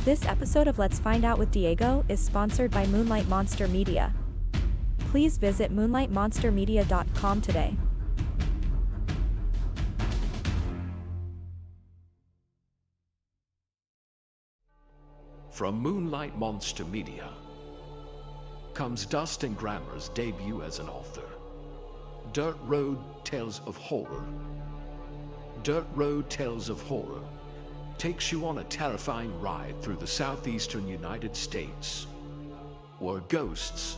This episode of Let's Find Out with Diego is sponsored by Moonlight Monster Media. Please visit moonlightmonstermedia.com today. From Moonlight Monster Media comes Dustin Grammer's debut as an author, Dirt Road Tales of Horror. Dirt Road Tales of Horror takes you on a terrifying ride through the southeastern United States, where ghosts,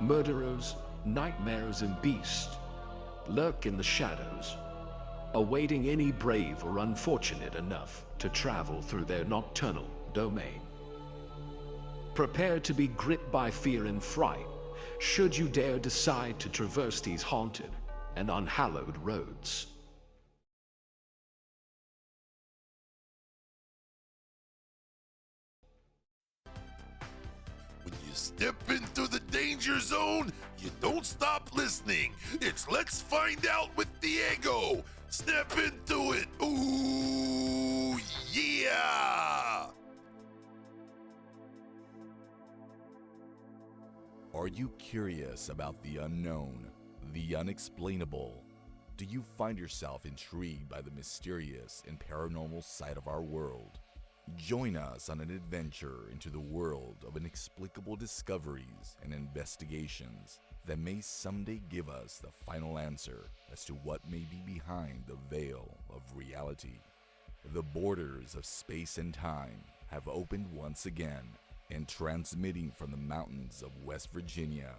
murderers, nightmares, and beasts lurk in the shadows, awaiting any brave or unfortunate enough to travel through their nocturnal domain. Prepare to be gripped by fear and fright should you dare decide to traverse these haunted and unhallowed roads. When you step into the danger zone, you don't stop listening. It's Let's Find Out with Diego. Step into it. Ooh, yeah! Are you curious about the unknown, the unexplainable? Do you find yourself intrigued by the mysterious and paranormal side of our world? Join us on an adventure into the world of inexplicable discoveries and investigations that may someday give us the final answer as to what may be behind the veil of reality. The borders of space and time have opened once again, and transmitting from the mountains of West Virginia,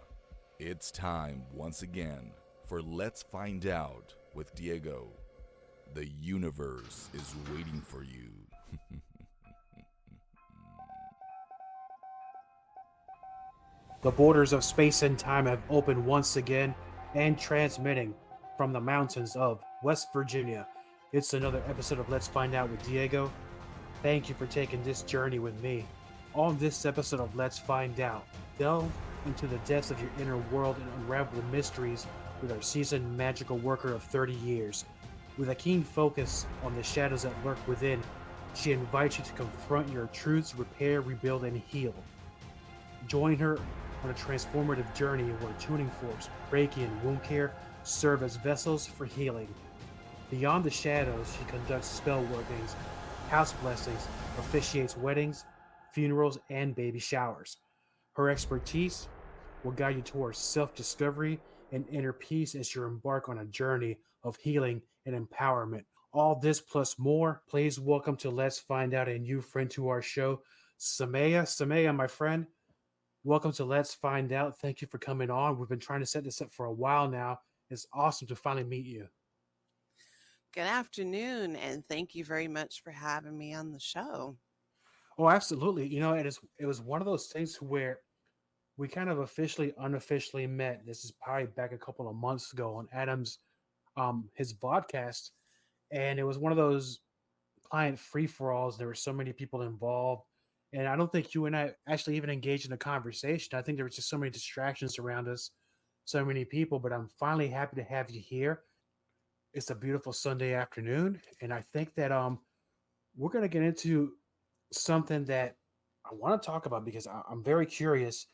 it's time once again for Let's Find Out with Diego. The universe is waiting for you. The borders of space and time have opened once again and transmitting from the mountains of West Virginia. It's another episode of Let's Find Out with Diego. Thank you for taking this journey with me. On this episode of Let's Find Out, delve into the depths of your inner world and unravel the mysteries with our seasoned magical worker of 30 years. With a keen focus on the shadows that lurk within, she invites you to confront your truths, repair, rebuild, and heal. Join her on a transformative journey where tuning forks, Reiki, and wound care serve as vessels for healing. Beyond the shadows, she conducts spell workings, house blessings, officiates weddings, funerals, and baby showers. Her expertise will guide you towards self-discovery and inner peace as you embark on a journey of healing and empowerment. All this plus more. Please welcome to Let's Find Out a new friend to our show, Samaia. Samaia, my friend, welcome to Let's Find Out. Thank you for coming on. We've been trying to set this up for a while now. It's awesome to finally meet you. Good afternoon, and thank you very much for having me on the show. Oh, absolutely. You know, it was one of those things where we kind of unofficially met. This is probably back a couple of months ago on Adam's his podcast, and it was one of those client free-for-alls. There were so many people involved, and I don't think you and I actually even engaged in a conversation. I think there was just so many distractions around us, so many people, but I'm finally happy to have you here. It's a beautiful Sunday afternoon, and I think that we're going to get into something that I want to talk about because I'm very curious,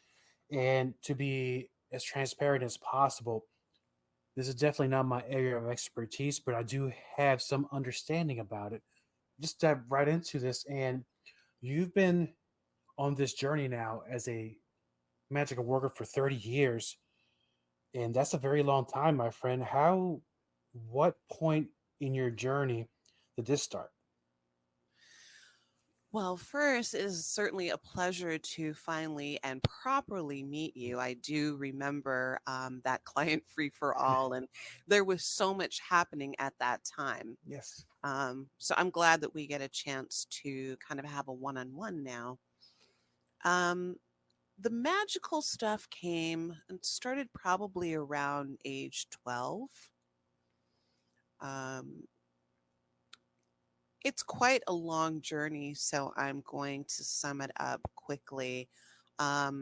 and to be as transparent as possible, this is definitely not my area of expertise, but I do have some understanding about it. Just dive right into this, and you've been on this journey now as a magical worker for 30 years, and that's a very long time, my friend. What point in your journey did this start? Well, first, it is certainly a pleasure to finally and properly meet you. I do remember that client free for all, and there was so much happening at that time. Yes. So I'm glad that we get a chance to kind of have a one-on-one now. The magical stuff came and started probably around age 12. It's quite a long journey, so I'm going to sum it up quickly. I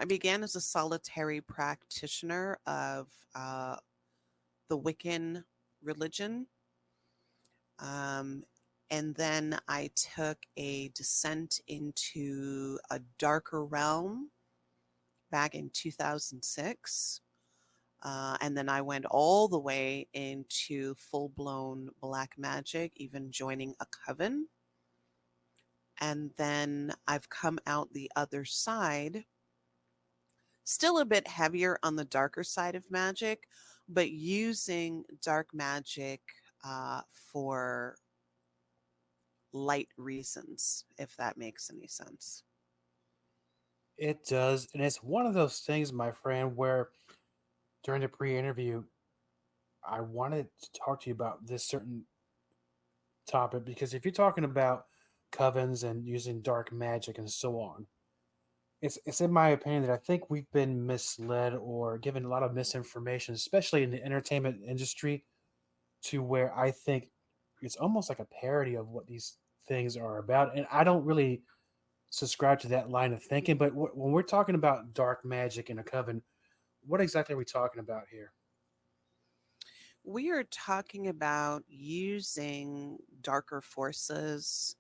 began as a solitary practitioner of the Wiccan religion. And then I took a descent into a darker realm back in 2006. And then I went all the way into full-blown black magic, even joining a coven. And then I've come out the other side, still a bit heavier on the darker side of magic, but using dark magic for light reasons, if that makes any sense. It does, and it's one of those things, my friend, where during the pre-interview, I wanted to talk to you about this certain topic because if you're talking about covens and using dark magic and so on, it's in my opinion that I think we've been misled or given a lot of misinformation, especially in the entertainment industry, to where I think it's almost like a parody of what these things are about. And I don't really subscribe to that line of thinking. But when we're talking about dark magic in a coven, what exactly are we talking about here? We are talking about using darker forces,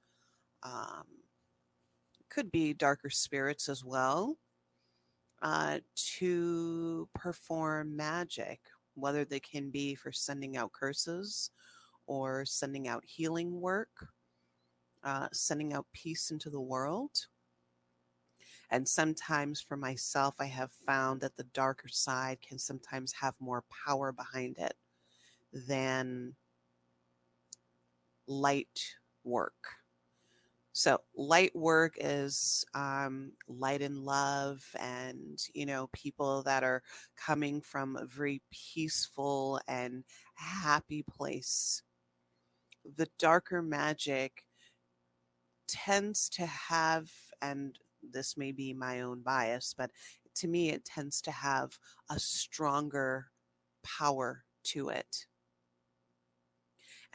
um, could be darker spirits as well, to perform magic, whether they can be for sending out curses or sending out healing work, sending out peace into the world. And sometimes for myself, I have found that the darker side can sometimes have more power behind it than light work. So light work is light and love, and people that are coming from a very peaceful and happy place. The darker magic tends to have, and this may be my own bias, but to me it tends to have a stronger power to it.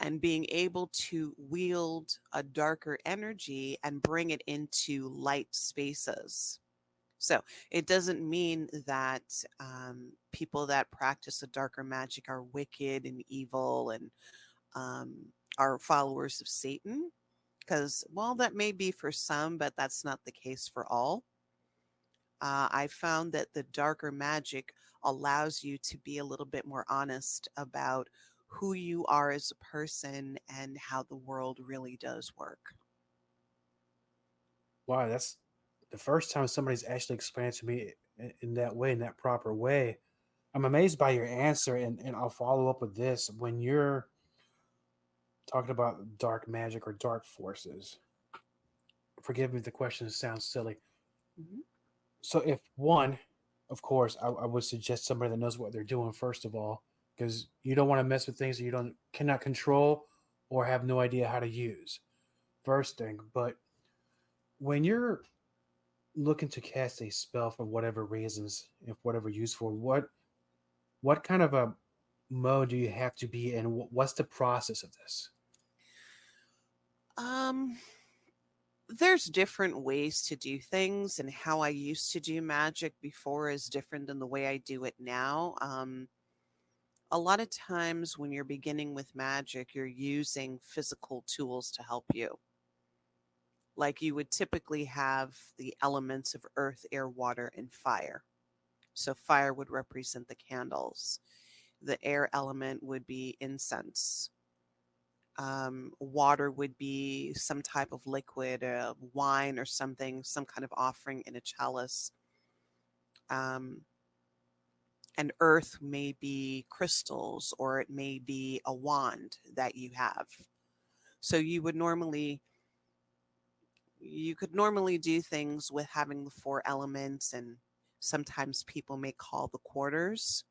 And being able to wield a darker energy and bring it into light spaces. So it doesn't mean that people that practice a darker magic are wicked and evil and are followers of Satan. Because, well, that may be for some, but that's not the case for all. I found that the darker magic allows you to be a little bit more honest about who you are as a person and how the world really does work. Wow, that's the first time somebody's actually explained it to me in that way, in that proper way. I'm amazed by your answer, and I'll follow up with this. When you're talking about dark magic or dark forces, forgive me if the question sounds silly. Mhm. So, if one, of course, I would suggest somebody that knows what they're doing, first of all, because you don't want to mess with things that you cannot control or have no idea how to use. First thing, but when you're looking to cast a spell for whatever reasons, if whatever useful, what kind of a mode do you have to be in? What's the process of this? Um, there's different ways to do things, and how I used to do magic before is different than the way I do it now. A lot of times when you're beginning with magic, you're using physical tools to help you. Like you would typically have the elements of earth, air, water, and fire. So fire would represent the candles. The air element would be incense. Water would be some type of liquid, wine or something, some kind of offering in a chalice. Um, and earth may be crystals, or it may be a wand that you have. So you could normally do things with having the four elements, and sometimes people may call the quarters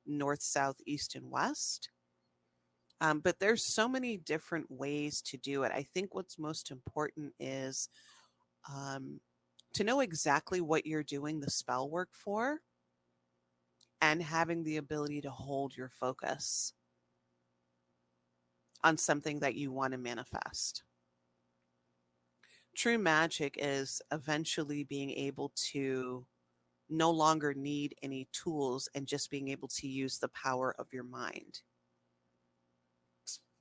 north, south, east, and west. But there's so many different ways to do it. I think what's most important is to know exactly what you're doing the spell work for, and having the ability to hold your focus on something that you want to manifest. True magic is eventually being able to no longer need any tools and just being able to use the power of your mind.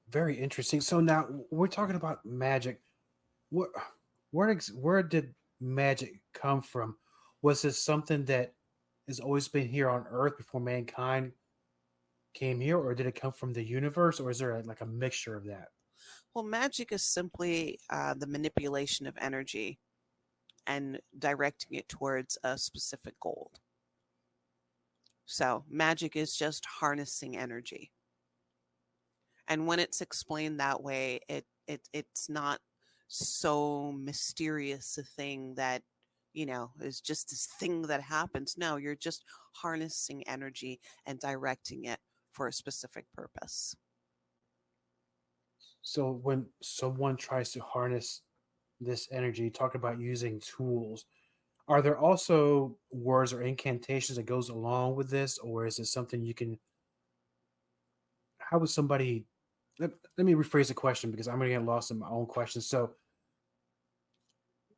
Very interesting. So now we're talking about magic. Where, where did magic come from? Was this something that has always been here on Earth before mankind came here, or did it come from the universe, or is there like a mixture of that? Well, magic is simply the manipulation of energy and directing it towards a specific goal. So, magic is just harnessing energy. And when it's explained that way, it's not so mysterious a thing that, is just this thing that happens. No, you're just harnessing energy and directing it for a specific purpose. So when someone tries to harness this energy, talk about using tools. Are there also words or incantations that goes along with this, or is it something you can? How would somebody? Let me rephrase the question because I'm going to get lost in my own question. So,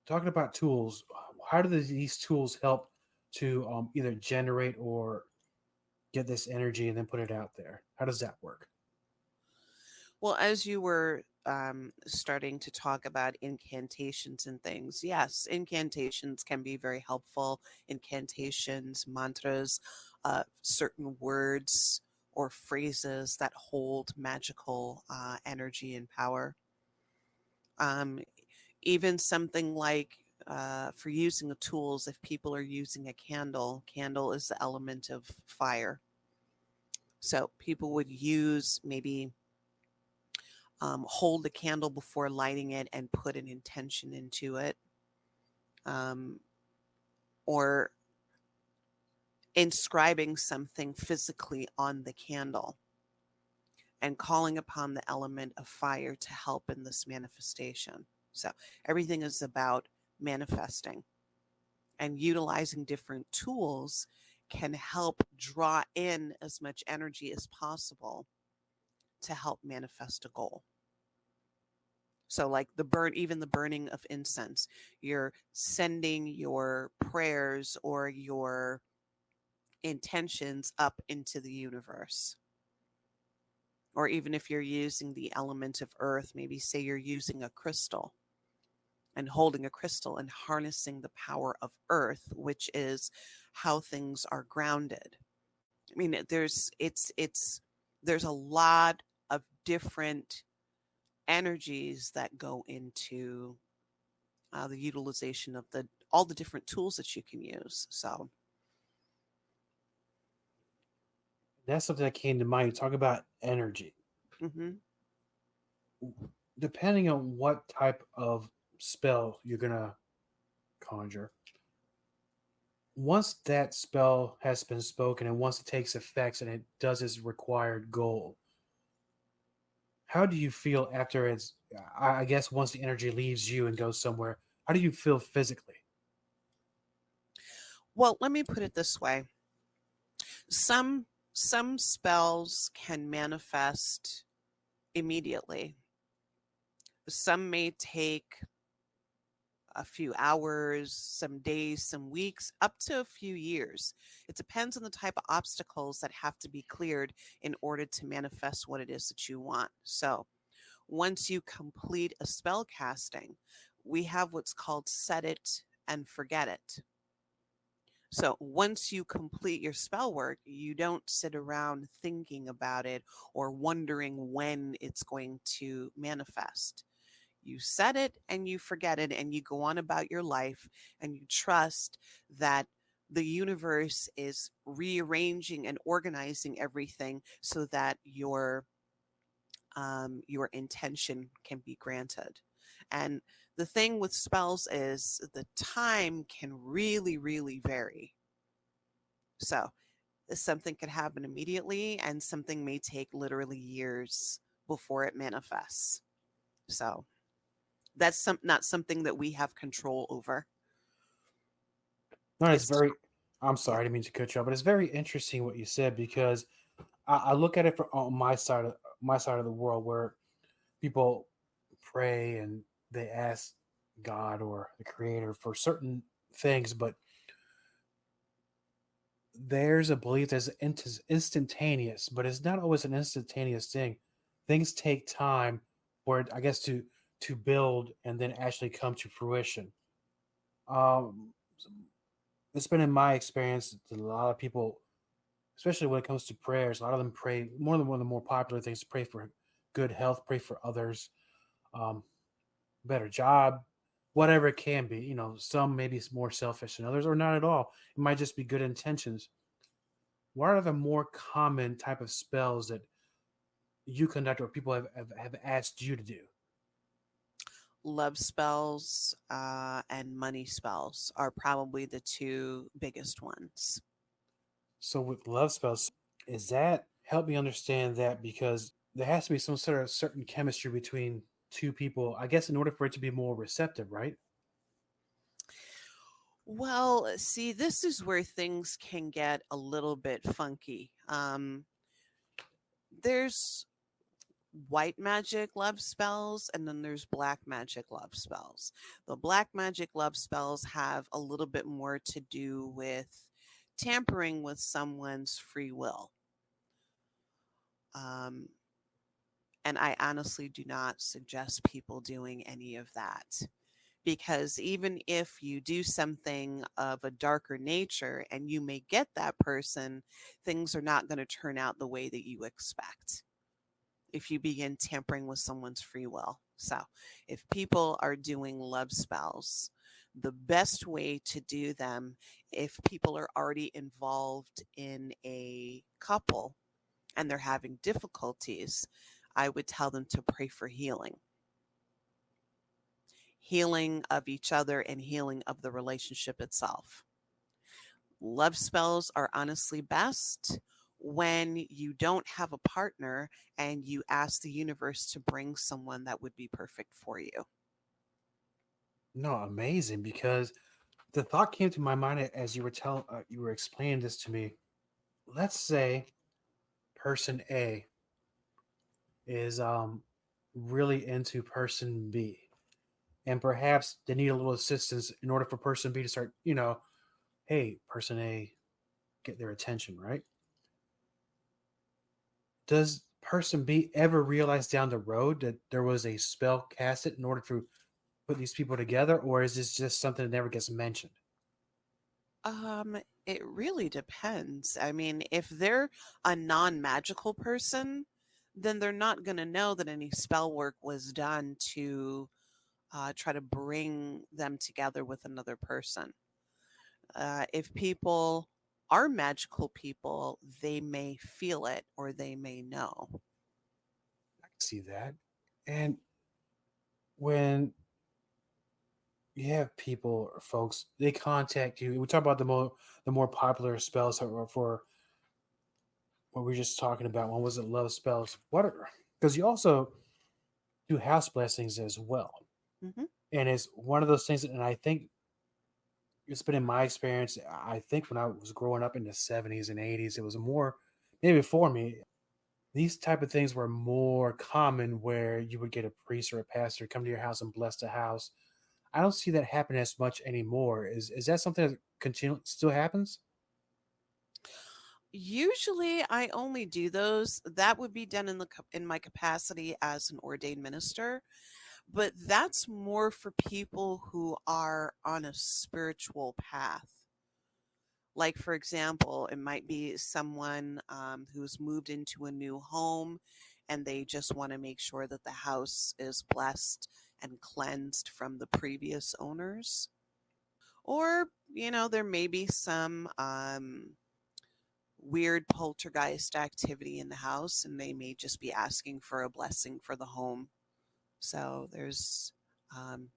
talking about tools, how do these tools help to either generate or get this energy and then put it out there? How does that work? Well, as you were starting to talk about incantations and things, yes, incantations can be very helpful. Incantations, mantras, certain words or phrases that hold magical energy and power. Even something like for using the tools, if people are using a candle is the element of fire. So people would use maybe hold the candle before lighting it and put an intention into it, or inscribing something physically on the candle and calling upon the element of fire to help in this manifestation. So everything is about manifesting, and utilizing different tools can help draw in as much energy as possible to help manifest a goal. So like even the burning of incense, you're sending your prayers or your intentions up into the universe. Or even if you're using the element of earth, maybe say you're using a crystal and holding a crystal and harnessing the power of earth, which is how things are grounded. I mean, there's a lot of different energies that go into the utilization of all the different tools that you can use. So That's something that came to mind. You talk about energy. mm-hmm. Depending on what type of spell you're gonna conjure, once that spell has been spoken and once it takes effects and it does its required goal, how do you feel after it's? I guess once the energy leaves you and goes somewhere, how do you feel physically? Well, let me put it this way. Some spells can manifest immediately. Some may take a few hours, some days, some weeks, up to a few years. It depends on the type of obstacles that have to be cleared in order to manifest what it is that you want. So once you complete a spell casting, we have what's called set it and forget it. So once you complete your spell work, you don't sit around thinking about it or wondering when it's going to manifest. You set it and you forget it and you go on about your life, and you trust that the universe is rearranging and organizing everything so that your intention can be granted. And the thing with spells is the time can really, really vary. So something could happen immediately and something may take literally years before it manifests. So that's not something that we have control over. No, it's very. I'm Yeah. sorry, I didn't mean to cut you off, but it's very interesting what you said because I look at it from on my side of the world where people pray and they ask God or the Creator for certain things, but there's a belief that's instantaneous, but it's not always an instantaneous thing. things take time for it, I guess, to build and then actually come to fruition. Um, it's been in my experience that a lot of people, especially when it comes to prayers, a lot of them pray more than one of the more popular things to pray for good health, pray for others, um, better job, whatever it can be. You know, some maybe it's more selfish than others, or not at all. It might just be good intentions. What are the more common type of spells that you conduct or people have asked you to do? Love spells and money spells are probably the two biggest ones. So with love spells, is that help me understand that because there has to be some sort of certain chemistry between two people, I guess, in order for it to be more receptive, right? Well, see, this is where things can get a little bit funky. There's white magic love spells, and then there's black magic love spells. The black magic love spells have a little bit more to do with tampering with someone's free will. Um, and I honestly do not suggest people doing any of that. Because even if you do something of a darker nature and you may get that person, things are not going to turn out the way that you expect if you begin tampering with someone's free will. So, if people are doing love spells, the best way to do them, if people are already involved in a couple and they're having difficulties, I would tell them to pray for healing of each other and healing of the relationship itself. Love spells are honestly best when you don't have a partner and you ask the universe to bring someone that would be perfect for you. No, amazing. Because the thought came to my mind as you were explaining this to me. Let's say person A is really into person B, and perhaps they need a little assistance in order for person B to start, hey, person A, get their attention, right? Does person B ever realize down the road that there was a spell casted in order to put these people together, or is this just something that never gets mentioned? It really depends. I mean, if they're a non-magical person, then they're not going to know that any spell work was done to try to bring them together with another person. If people are magical people, they may feel it or they may know. I can see that. And when you have people or folks, they contact you. We talk about the more popular spells for what we were just talking about. One was it love spells? What? Because you also do house blessings as well, Hmm. and it's one of those things. And I think it's been in my experience. I think when I was growing up in the '70s and '80s, it was more maybe before me. These type of things were more common, where you would get a priest or a pastor come to your house and bless the house. I don't see that happen as much anymore. Is that something that still happens? Usually, I only do those. That would be done in my capacity as an ordained minister, but that's more for people who are on a spiritual path. Like, for example, it might be someone who's moved into a new home and they just want to make sure that the house is blessed and cleansed from the previous owners. Or, there may be some weird poltergeist activity in the house and they may just be asking for a blessing for the home. So there's um,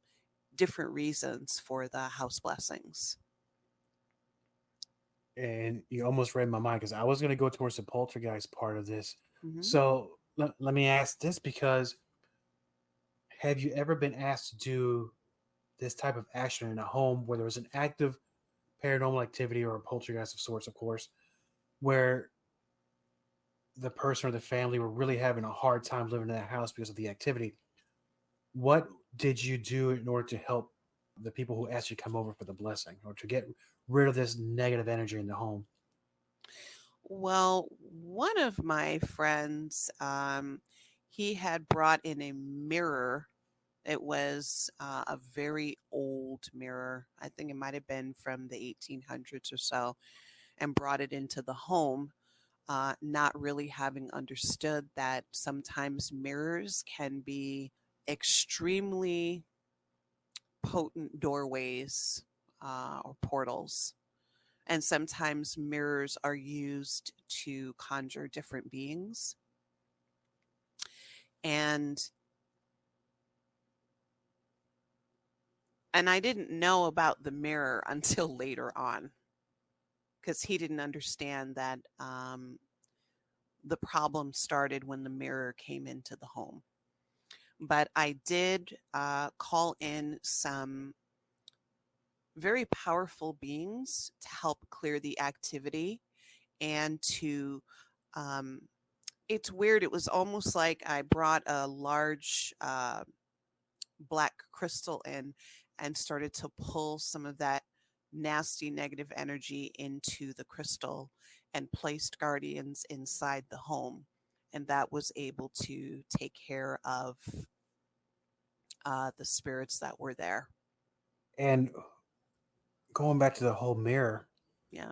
different reasons for the house blessings. And you almost read my mind because I was going to go towards the poltergeist part of this. Hmm. So let me ask this, because have you ever been asked to do this type of action in a home where there was an active paranormal activity or a poltergeist of sorts, of course, where the person or the family were really having a hard time living in that house because of the activity? What did you do in order to help the people who asked you to come over for the blessing, or to get rid of this negative energy in the home? Well, one of my friends, he had brought in a mirror. It was a very old mirror. I think it might have been from the 1800s or so, and brought it into the home, not really having understood that sometimes mirrors can be extremely potent doorways or portals. And sometimes mirrors are used to conjure different beings. And I didn't know about the mirror until later on, because he didn't understand that the problem started when the mirror came into the home. But I did call in some very powerful beings to help clear the activity and to it's weird. It was almost like I brought a large black crystal in and started to pull some of that nasty negative energy into the crystal and placed guardians inside the home. And that was able to take care of the spirits that were there. And going back to the whole mirror, Yeah.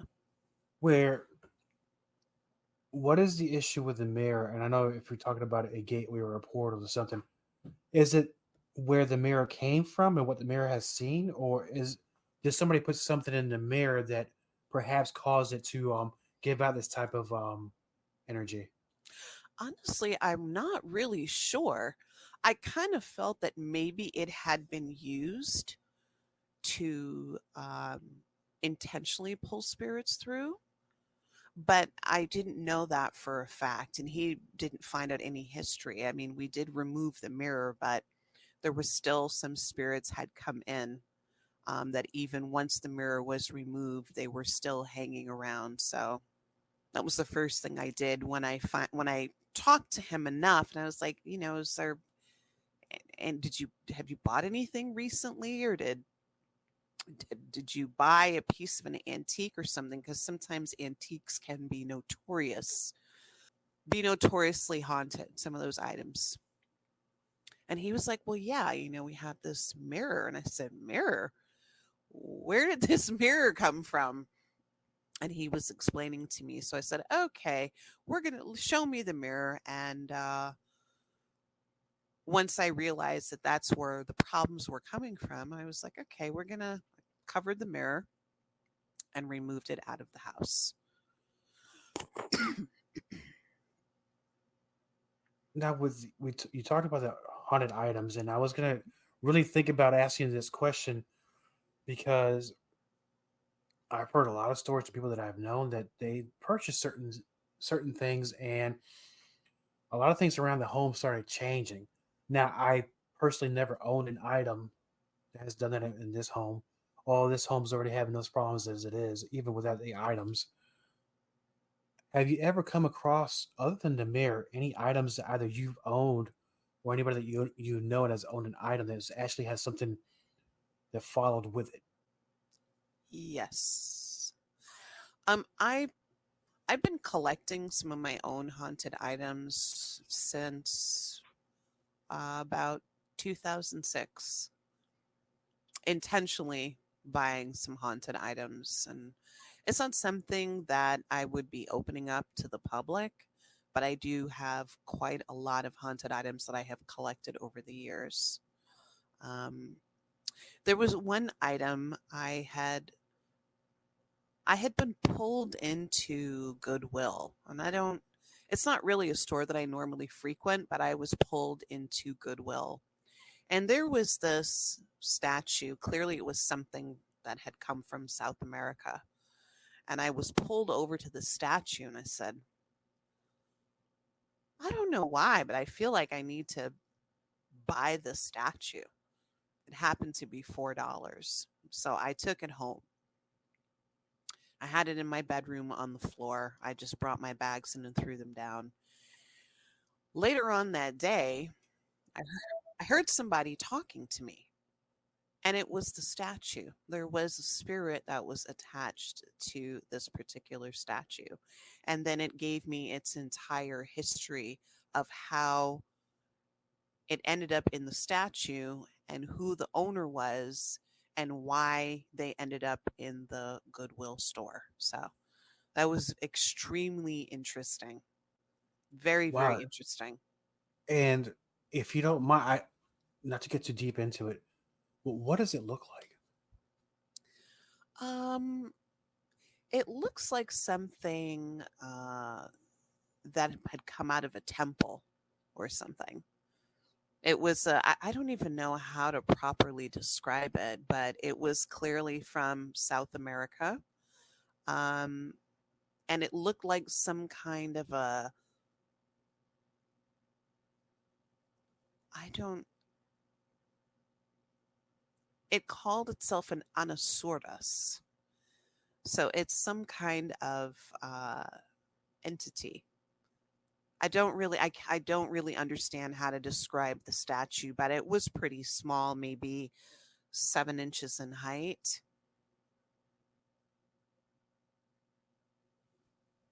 what is the issue with the mirror? And I know if you're talking about a gateway or a portal or something, is it where the mirror came from and what the mirror has seen, or did somebody put something in the mirror that perhaps caused it to give out this type of energy? Honestly, I'm not really sure. I kind of felt that maybe it had been used to intentionally pull spirits through, but I didn't know that for a fact. And he didn't find out any history. I mean, we did remove the mirror, but there was still some spirits had come in that even once the mirror was removed, they were still hanging around. So that was the first thing I did when I talked to him enough, and I was like, is there? And have you bought anything recently, or did you buy a piece of an antique or something? Because sometimes antiques can be notoriously haunted. Some of those items. And he was like, well, yeah, we have this mirror. And I said, mirror? Where did this mirror come from? And he was explaining to me. So I said, okay, we're going to show me the mirror. And once I realized that that's where the problems were coming from, I was like, okay, we're going to cover the mirror and removed it out of the house. Now, you talked about the haunted items, and I was gonna really think about asking this question because I've heard a lot of stories from people that I've known that they purchased certain things, and a lot of things around the home started changing. Now, I personally never owned an item that has done that in this home. Oh, this home's already having those problems as it is, even without the items. Have you ever come across, other than the mirror, any items that either you've owned or anybody that you know has owned an item that actually has something that followed with it? Yes. I've been collecting some of my own haunted items since about 2006. Intentionally buying some haunted items, and it's not something that I would be opening up to the public, but I do have quite a lot of haunted items that I have collected over the years. There was one item I had been pulled into Goodwill, and it's not really a store that I normally frequent, but I was pulled into Goodwill. And there was this statue. Clearly, it was something that had come from South America. And I was pulled over to the statue, and I said, I don't know why, but I feel like I need to buy this statue. It happened to be $4. So I took it home. I had it in my bedroom on the floor. I just brought my bags in and threw them down. Later on that day, I heard somebody talking to me, and it was the statue. There was a spirit that was attached to this particular statue. And then it gave me its entire history of how it ended up in the statue and who the owner was and why they ended up in the Goodwill store. So that was extremely interesting. Very, very Wow. interesting. And if you don't mind, not to get too deep into it, but what does it look like? It looks like something that had come out of a temple or something. It was, I don't even know how to properly describe it, but it was clearly from South America. And it looked like some kind of it called itself an anasaurus. So it's some kind of entity. I don't really understand how to describe the statue, but it was pretty small, maybe 7 inches in height.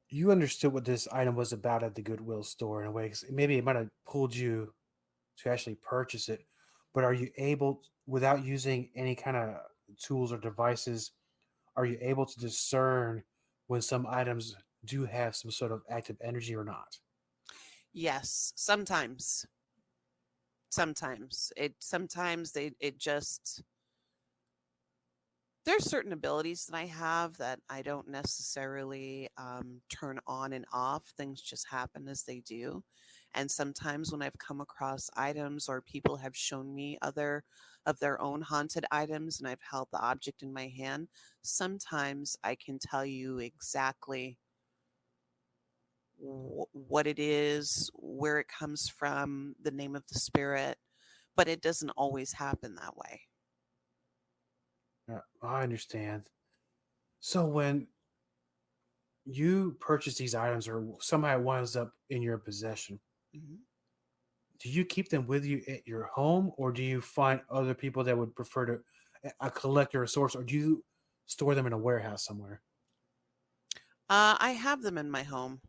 You understood what this item was about at the Goodwill store in a way. 'Cause maybe it might have pulled you to actually purchase it, but are you able, without using any kind of tools or devices, are you able to discern when some items do have some sort of active energy or not? Yes, sometimes. Sometimes it just there's certain abilities that I have that I don't necessarily turn on and off. Things just happen as they do. And sometimes when I've come across items or people have shown me other of their own haunted items and I've held the object in my hand, sometimes I can tell you exactly what it is, where it comes from, the name of the spirit, but it doesn't always happen that way. Yeah, I understand. So when you purchase these items or somehow it winds up in your possession, Mhm. do you keep them with you at your home or do you find other people that would prefer to a collector or source, or do you store them in a warehouse somewhere? I have them in my home.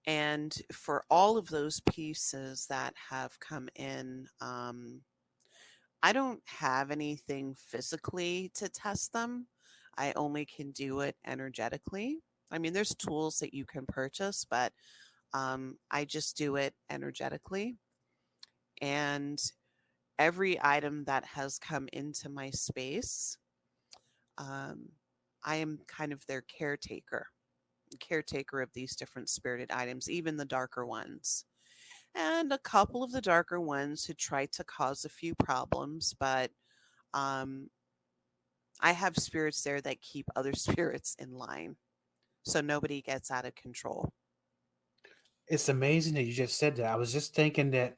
And for all of those pieces that have come in, I don't have anything physically to test them. I only can do it energetically. I mean, there's tools that you can purchase, but I just do it energetically. And every item that has come into my space, um, I am kind of their caretaker of these different spirited items, even the darker ones. And a couple of the darker ones who tried to cause a few problems, but um, I have spirits there that keep other spirits in line. So nobody gets out of control. It's amazing that you just said that. I was just thinking that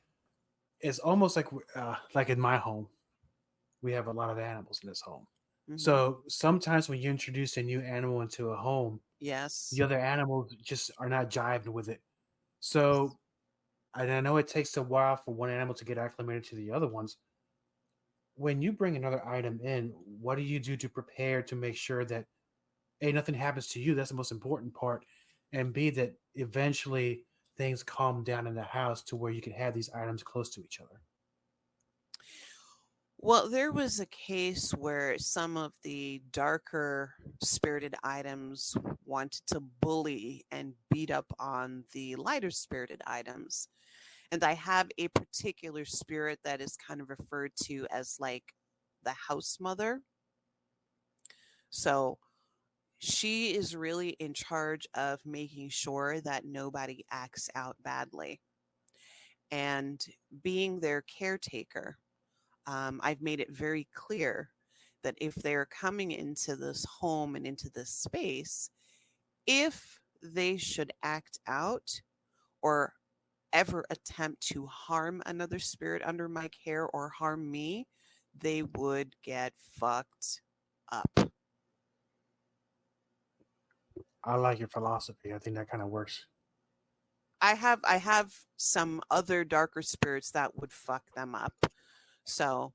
it's almost like in my home, we have a lot of animals in this home. Hmm. So sometimes when you introduce a new animal into a home, Yes. the other animals just are not jiving with it. So and I know it takes a while for one animal to get acclimated to the other ones. When you bring another item in, what do you do to prepare to make sure that A, nothing happens to you? That's the most important part. And B, that eventually things calm down in the house to where you can have these items close to each other. Well, there was a case where some of the darker spirited items wanted to bully and beat up on the lighter spirited items. And I have a particular spirit that is kind of referred to as like the house mother. So she is really in charge of making sure that nobody acts out badly. And being their caretaker, I've made it very clear that if they're coming into this home and into this space, if they should act out or ever attempt to harm another spirit under my care or harm me, they would get fucked up. I like your philosophy. I think that kind of works. I have some other darker spirits that would fuck them up. So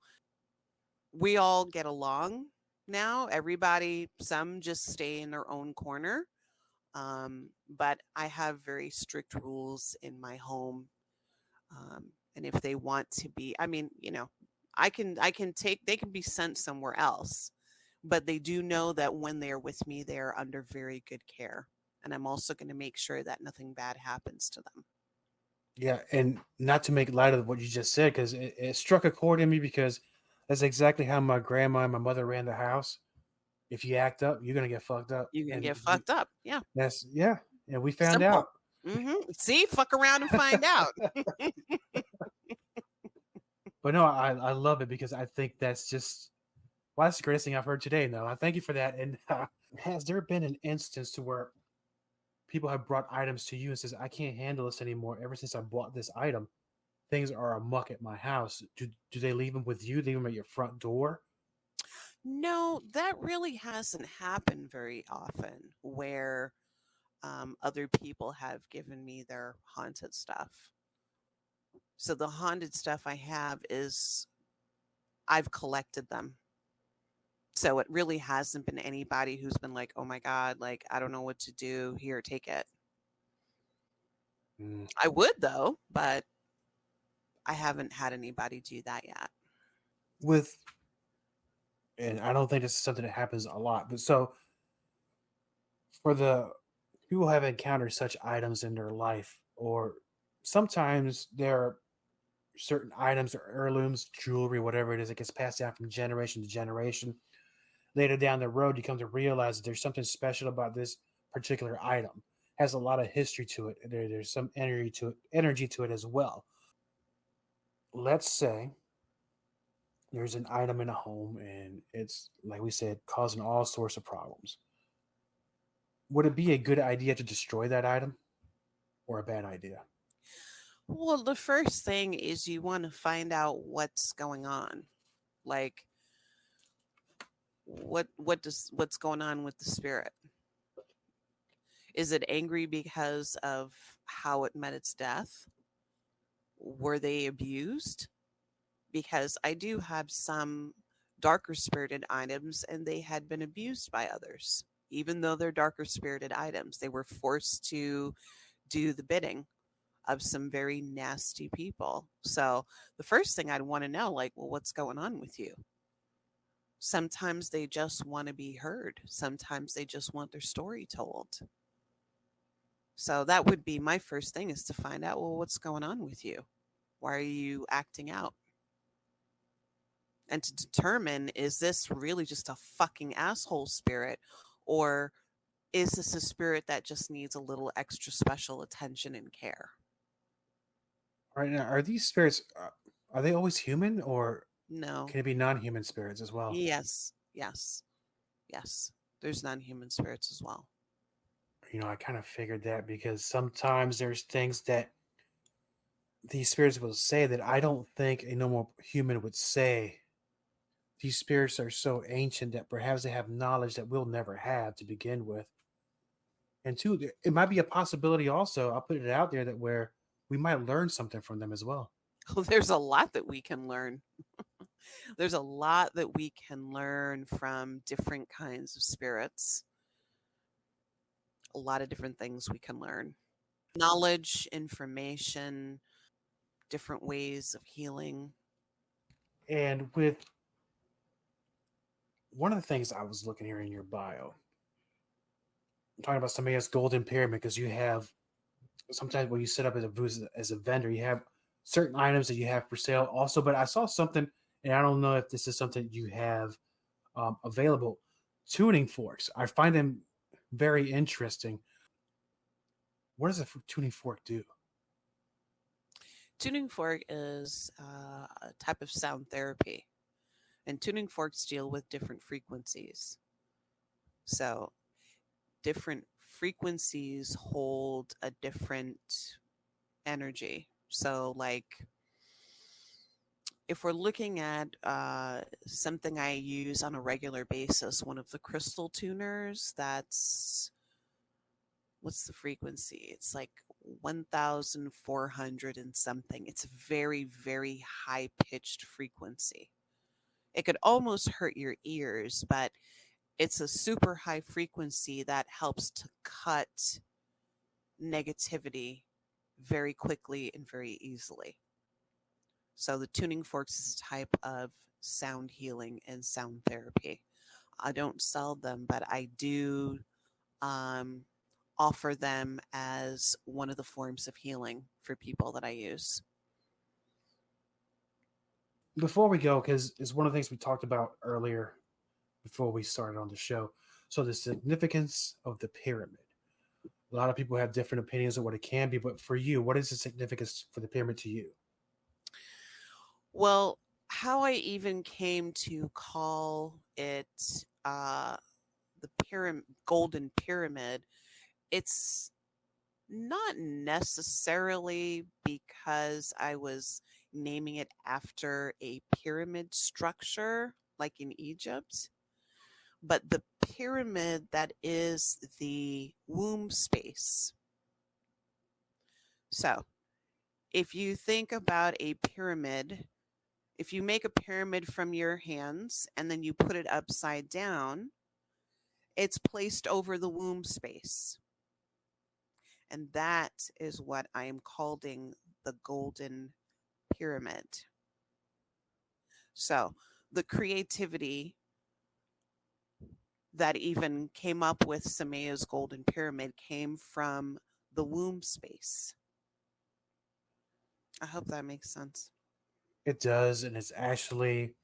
we all get along now. Everybody, some just stay in their own corner. But I have very strict rules in my home And if they want to be, I mean, I can take, they can be sent somewhere else, but they do know that when they're with me, they're under very good care. And I'm also going to make sure that nothing bad happens to them. Yeah, and not to make light of what you just said, because it struck a chord in me, because that's exactly how my grandma and my mother ran the house. If you act up, you're gonna get fucked up. You can And get fucked up. Yeah. And we found Simple. out. See, fuck around and find out. But no, I love it, because I think that's just, well, that's the greatest thing I've heard today. No, I thank you for that. And has there been an instance to where people have brought items to you and says, I can't handle this anymore. Ever since I bought this item, things are amuck at my house. Do they leave them with you? Leave them at your front door? No, that really hasn't happened very often, where other people have given me their haunted stuff. So the haunted stuff I have is, I've collected them. So it really hasn't been anybody who's been like, oh my God, like, I don't know what to do. Here, take it. I would, though, but I haven't had anybody do that yet. And I don't think this is something that happens a lot, but so for the people who have encountered such items in their life, or sometimes there are certain items or heirlooms, jewelry, whatever it is, that gets passed down from generation to generation. Later down the road, you come to realize that there's something special about this particular item. It has a lot of history to it. There's some energy to it as well. Let's say there's an item in a home and it's, like we said, causing all sorts of problems. Would it be a good idea to destroy that item, or a bad idea? Well, the first thing is you want to find out what's going on. Like, what's going on with the spirit? Is it angry because of how it met its death? Were they abused? Because I do have some darker spirited items and they had been abused by others. Even though they're darker spirited items, they were forced to do the bidding of some very nasty people. So the first thing I'd want to know, like, well, what's going on with you? Sometimes they just want to be heard. Sometimes they just want their story told. So that would be my first thing, is to find out, well, what's going on with you? Why are you acting out? And to determine, is this really just a fucking asshole spirit, or is this a spirit that just needs a little extra special attention and care? All right, now, are these spirits, are they always human, or No. can it be non-human spirits as well? Yes. There's non-human spirits as well. I kind of figured that, because sometimes there's things that these spirits will say that I don't think a normal human would say. These spirits are so ancient that perhaps they have knowledge that we'll never have to begin with. And two, it might be a possibility also, I'll put it out there, that where we might learn something from them as well. Oh, there's a lot that we can learn. There's a lot that we can learn from different kinds of spirits. A lot of different things we can learn. Knowledge, information, different ways of healing. And with one of the things I was looking here in your bio, I'm talking about Samaia's Golden Pyramid, because you have, sometimes when you set up as a booth, as a vendor, you have certain items that you have for sale also. But I saw something, and I don't know if this is something you have available. Tuning forks. I find them very interesting. What does a tuning fork do? Tuning fork is a type of sound therapy, and tuning forks deal with different frequencies. So different frequencies hold a different energy. So, like, if we're looking at something I use on a regular basis, one of the crystal tuners, that's, what's the frequency? It's like 1,400 and something. It's a very, very high pitched frequency. It could almost hurt your ears, but it's a super high frequency that helps to cut negativity very quickly and very easily. So the tuning forks is a type of sound healing and sound therapy. I don't sell them, but I do offer them as one of the forms of healing for people that I use. Before we go, because it's one of the things we talked about earlier before we started on the show. So the significance of the pyramid. A lot of people have different opinions of what it can be, but for you, what is the significance for the pyramid to you? Well, how I even came to call it the golden pyramid, it's not necessarily because I was naming it after a pyramid structure like in Egypt, but the pyramid that is the womb space. So, if you think about a pyramid, if you make a pyramid from your hands and then you put it upside down, it's placed over the womb space. And that is what I am calling the golden pyramid. So the creativity that even came up with Samaia's golden pyramid came from the womb space. I hope that makes sense. It does, and it's actually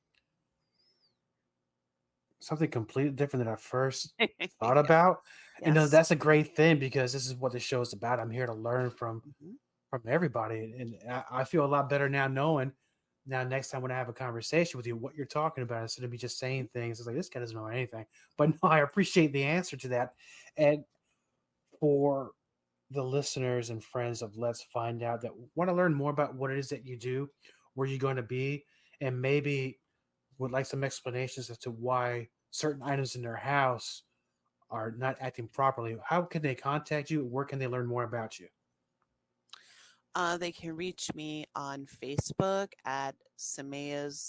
something completely different than I first thought about. And Yes. that's a great thing because this is what the show is about. I'm here to learn from everybody, and I feel a lot better now knowing. Now, next time when I have a conversation with you, what you're talking about instead of me just saying things, it's like this guy doesn't know anything. But no, I appreciate the answer to that. And for the listeners and friends of Let's Find Out that want to learn more about what it is that you do, where you're going to be, and maybe would like some explanations as to why certain items in their house are not acting properly, how can they contact you? Where can they learn more about you? They can reach me on Facebook at Samaia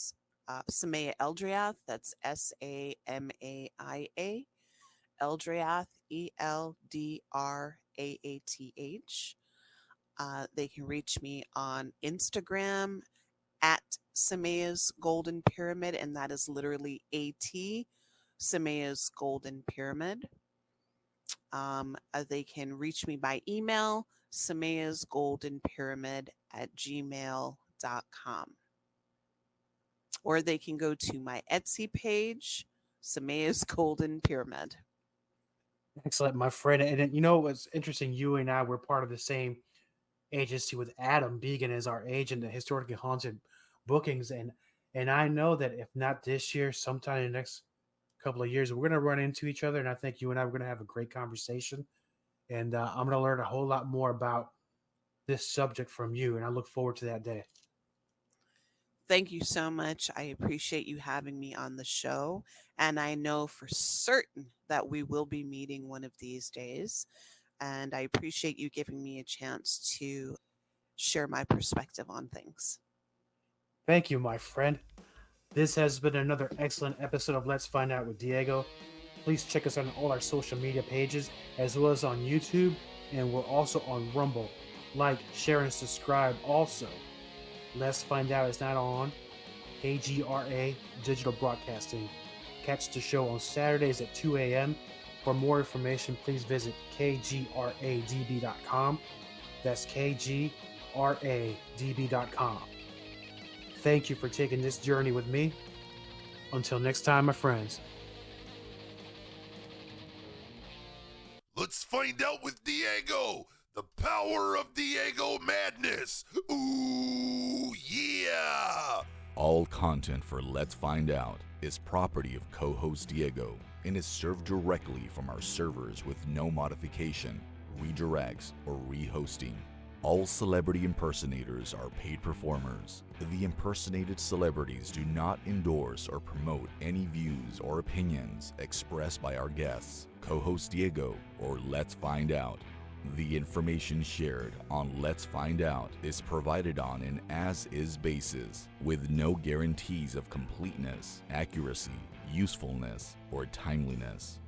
Eldraath. That's Samaia Eldraath, Eldraath. They can reach me on Instagram at Samaia's Golden Pyramid, and that is literally AT Samaia's Golden Pyramid. They can reach me by email, Samaia's Golden Pyramid at gmail.com. Or they can go to my Etsy page, Samaia's Golden Pyramid. Excellent, my friend. And you know what's interesting? You and I were part of the same agency with Adam Began as our agent at Historically Haunted Bookings, and I know that if not this year, sometime in the next couple of years, we're going to run into each other, and I think you and I are going to have a great conversation. And I'm going to learn a whole lot more about this subject from you, and I look forward to that day. Thank you so much. I appreciate you having me on the show, and I know for certain that we will be meeting one of these days, and I appreciate you giving me a chance to share my perspective on things. Thank you, my friend. This has been another excellent episode of Let's Find Out with Diego. Please check us out on all our social media pages, as well as on YouTube, and we're also on Rumble. Like, share, and subscribe also. Let's Find Out is now on KGRA Digital Broadcasting. Catch the show on Saturdays at 2 a.m. For more information, please visit KGRADB.com. That's KGRADB.com. Thank you for taking this journey with me. Until next time, my friends. Let's find out with Diego. The power of Diego madness. Ooh, yeah. All content for Let's Find Out is property of co-host Diego and is served directly from our servers with no modification, redirects, or rehosting. All celebrity impersonators are paid performers. The impersonated celebrities do not endorse or promote any views or opinions expressed by our guests, co-host Diego, or Let's Find Out. The information shared on Let's Find Out is provided on an as-is basis, with no guarantees of completeness, accuracy, usefulness, or timeliness.